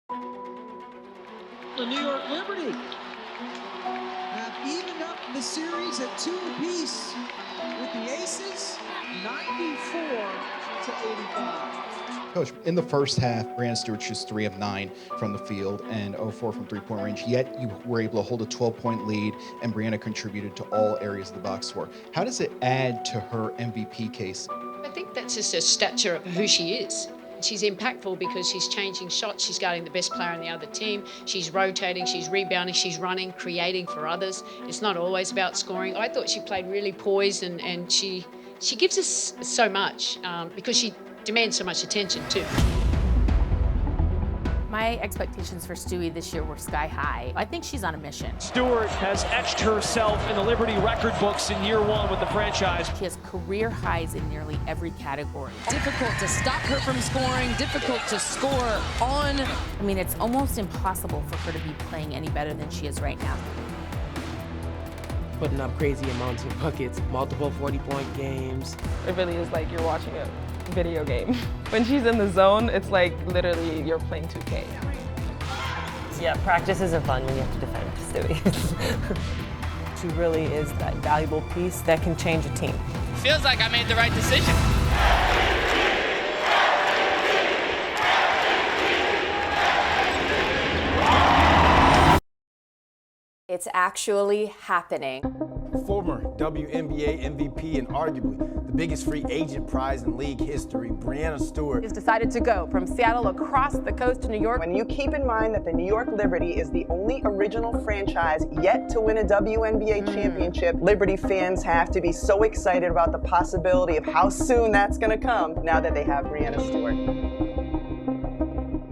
The New York Liberty have evened up the series at 2 apiece with the Aces, 94-85. Coach, in the first half, Breanna Stewart shoots 3 of 9 from the field and 0-4 from three-point range, yet you were able to hold a 12-point lead, and Breanna contributed to all areas of the box score. How does it add to her MVP case? I think that's just a stature of who she is. She's impactful because she's changing shots, she's guarding the best player on the other team, she's rotating, she's rebounding, she's running, creating for others. It's not always about scoring. I thought she played really poised, and she gives us so much because she demands so much attention too. My expectations for Stewie this year were sky high. I think she's on a mission. Stewart has etched herself in the Liberty record books in year 1 with the franchise. She has career highs in nearly every category. Difficult to stop her from scoring, difficult to score on. I mean, it's almost impossible for her to be playing any better than she is right now. Putting up crazy amounts of buckets, multiple 40-point games. It really is like you're watching a video game. When she's in the zone, it's like literally you're playing 2K. Yeah, practice isn't fun when you have to defend Stewie. She really is that valuable piece that can change a team. Feels like I made the right decision. It's actually happening. Former WNBA MVP and arguably the biggest free agent prize in league history, Breanna Stewart has decided to go from Seattle across the coast to New York. When you keep in mind that the New York Liberty is the only original franchise yet to win a WNBA championship, Liberty fans have to be so excited about the possibility of how soon that's going to come now that they have Breanna Stewart.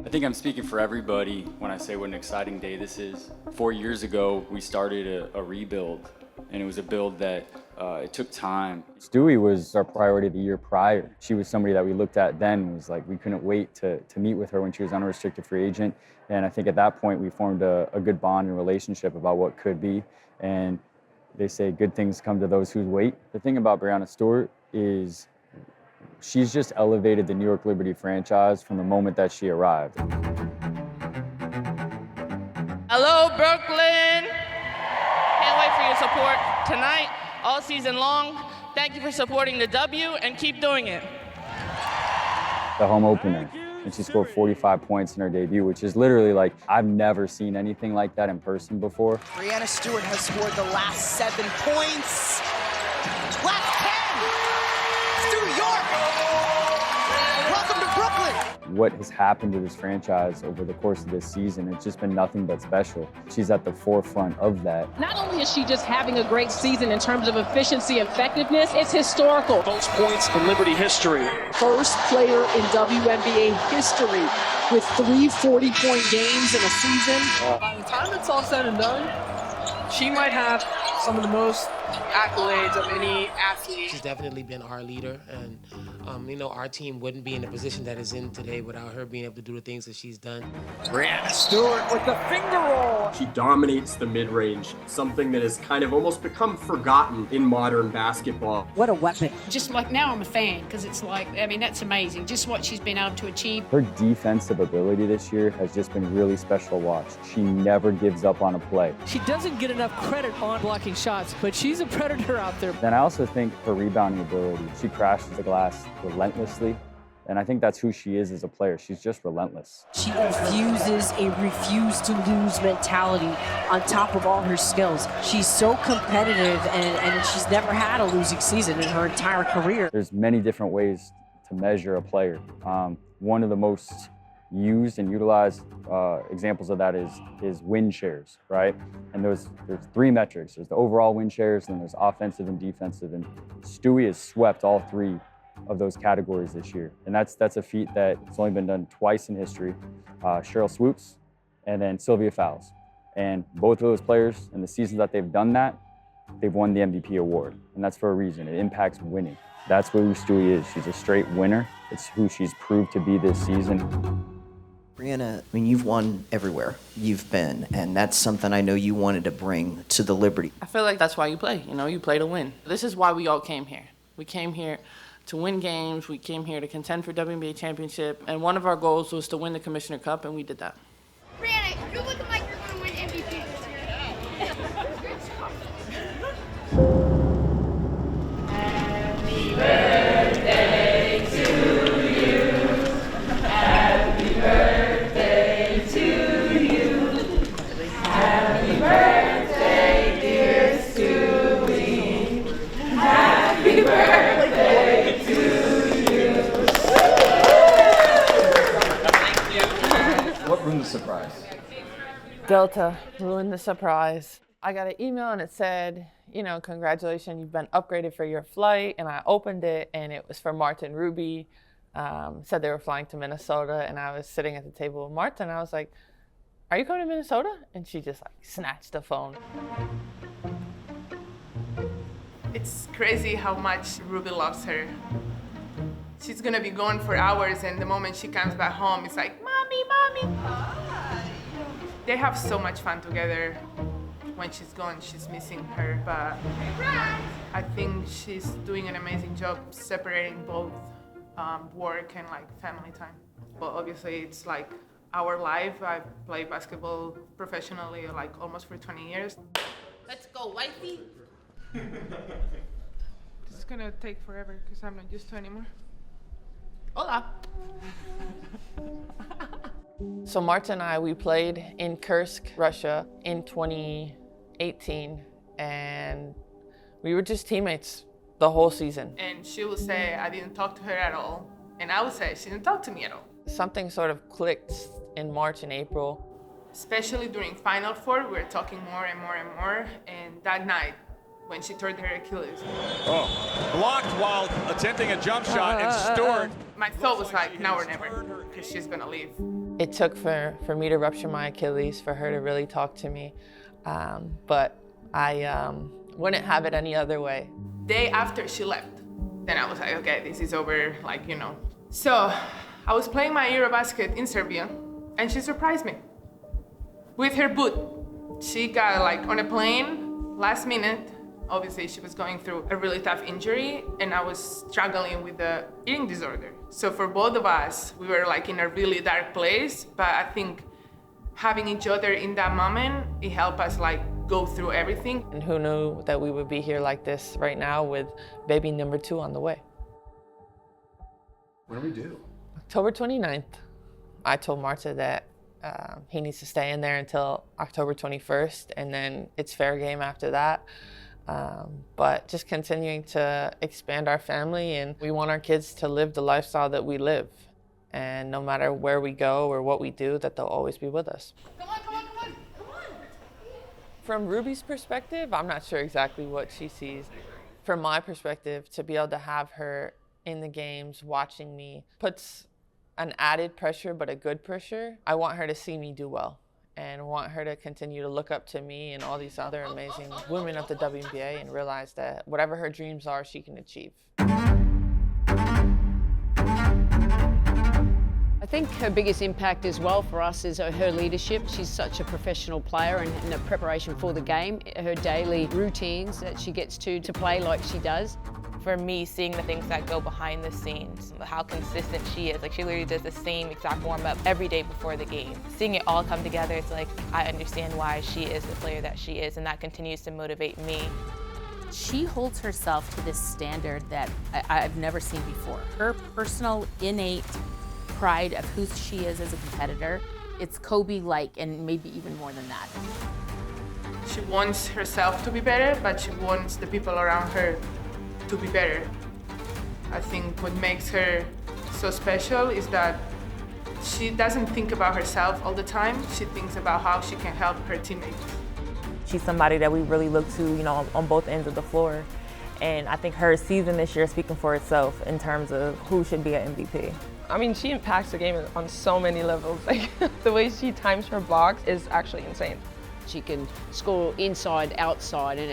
I think I'm speaking for everybody when I say what an exciting day this is. 4 years ago, we started a rebuild, and it was a build that it took time. Stewie was our priority the year prior. She was somebody that we looked at then and was like, we couldn't wait to meet with her when she was unrestricted free agent. And I think at that point, we formed a good bond and relationship about what could be. And they say good things come to those who wait. The thing about Breanna Stewart is she's just elevated the New York Liberty franchise from the moment that she arrived. Hello, Brooklyn. Can't wait for your support tonight, all season long. Thank you for supporting the W, and keep doing it. The home opener, and she scored 45 points in her debut, which is literally like, I've never seen anything like that in person before. Breanna Stewart has scored the last 7 points. Last 10. New York. Welcome to Brooklyn. What has happened to this franchise over the course of this season, it's just been nothing but special. She's at the forefront of that. Not only is she just having a great season in terms of efficiency and effectiveness, it's historical. Most points in Liberty history. First player in WNBA history with 3 40-point games in a season. By the time it's all said and done, she might have some of the most accolades of any athlete. She's definitely been our leader, and our team wouldn't be in the position that it's in today without her being able to do the things that she's done. Breanna Stewart with the finger roll. She dominates the mid-range, something that has kind of almost become forgotten in modern basketball. What a weapon. Just like now I'm a fan because it's like, I mean, that's amazing. Just what she's been able to achieve. Her defensive ability this year has just been really special to watch. She never gives up on a play. She doesn't get enough credit on blocking shots, but she's a predator out there. Then I also think her rebounding ability, she crashes the glass relentlessly. And I think that's who she is as a player. She's just relentless. She infuses a refuse-to-lose mentality on top of all her skills. She's so competitive, and she's never had a losing season in her entire career. There's many different ways to measure a player. One of the most used and utilized examples of that is win shares, right? And there's 3 metrics. There's the overall win shares, and then there's offensive and defensive. And Stewie has swept all 3 of those categories this year. And that's a feat that's only been done twice in history. Cheryl Swoops and then Sylvia Fowles. And both of those players, in the seasons that they've done that, they've won the MVP award. And that's for a reason. It impacts winning. That's who Stewie is. She's a straight winner. It's who she's proved to be this season. Breanna, I mean, you've won everywhere you've been, and that's something I know you wanted to bring to the Liberty. I feel like that's why you play. You play to win. This is why we all came here. We came here to win games. We came here to contend for WNBA championship. And one of our goals was to win the Commissioner Cup, and we did that. You look like you're going to win MVP this year. Happy birthday to you. Happy birthday to you. Happy birthday, dear Stewie. Happy birthday to you. What ruined the surprise? Delta ruined the surprise. I got an email and it said, congratulations, you've been upgraded for your flight. And I opened it and it was for Marta and Ruby. Said they were flying to Minnesota, and I was sitting at the table with Marta and I was like, are you coming to Minnesota? And she just snatched the phone. It's crazy how much Ruby loves her. She's gonna be gone for hours, and the moment she comes back home, it's like, Mommy, Mommy. They have so much fun together. When she's gone, she's missing her, but I think she's doing an amazing job separating both work and family time. But obviously it's our life. I played basketball professionally almost for 20 years. Let's go, wifey. It's gonna take forever because I'm not used to anymore. Hola. So Marta and I, we played in Kursk, Russia in 2018, and we were just teammates the whole season. And she will say, I didn't talk to her at all. And I will say, she didn't talk to me at all. Something sort of clicked in March and April. Especially during Final Four, we were talking more and more and more. And that night, when she tore her Achilles. Oh, blocked while attempting a jump shot, and Stewart. My thought was now or never, because she's gonna leave. It took for me to rupture my Achilles, for her to really talk to me. But I wouldn't have it any other way. Day after she left, then I was like, okay, this is over, So I was playing my Eurobasket in Serbia, and she surprised me with her boot. She got on a plane last minute. Obviously, she was going through a really tough injury, and I was struggling with the eating disorder. So for both of us, we were in a really dark place, but I think having each other in that moment, it helped us go through everything. And who knew that we would be here like this right now with baby number 2 on the way. What do we do? October 29th, I told Marta that he needs to stay in there until October 21st, and then it's fair game after that. But just continuing to expand our family, and we want our kids to live the lifestyle that we live. And no matter where we go or what we do, that they'll always be with us. Come on, come on, come on, come on. From Ruby's perspective, I'm not sure exactly what she sees. From my perspective, to be able to have her in the games watching me puts an added pressure, but a good pressure. I want her to see me do well, and want her to continue to look up to me and all these other amazing women of the WNBA and realize that whatever her dreams are, she can achieve. I think her biggest impact as well for us is her leadership. She's such a professional player, and in the preparation for the game, her daily routines that she gets to play like she does. For me, seeing the things that go behind the scenes, how consistent she is. She literally does the same exact warm-up every day before the game. Seeing it all come together, it's I understand why she is the player that she is, and that continues to motivate me. She holds herself to this standard that I've never seen before. Her personal, innate pride of who she is as a competitor, it's Kobe-like, and maybe even more than that. She wants herself to be better, but she wants the people around her to be better. I think what makes her so special is that she doesn't think about herself all the time. She thinks about how she can help her teammates. She's somebody that we really look to, on both ends of the floor. And I think her season this year is speaking for itself in terms of who should be an MVP. I mean, she impacts the game on so many levels. The way she times her blocks is actually insane. She can score inside, outside, and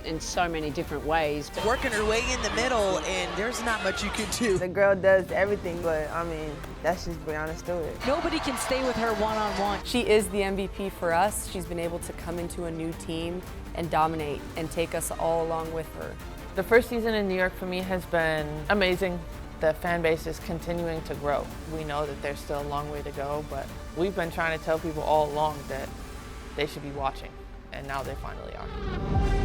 in so many different ways. Working her way in the middle, and there's not much you can do. The girl does everything, but I mean, that's just Breanna Stewart. Nobody can stay with her one-on-one. She is the MVP for us. She's been able to come into a new team and dominate and take us all along with her. The first season in New York for me has been amazing. The fan base is continuing to grow. We know that there's still a long way to go, but We've been trying to tell people all along that they should be watching, and now they finally are.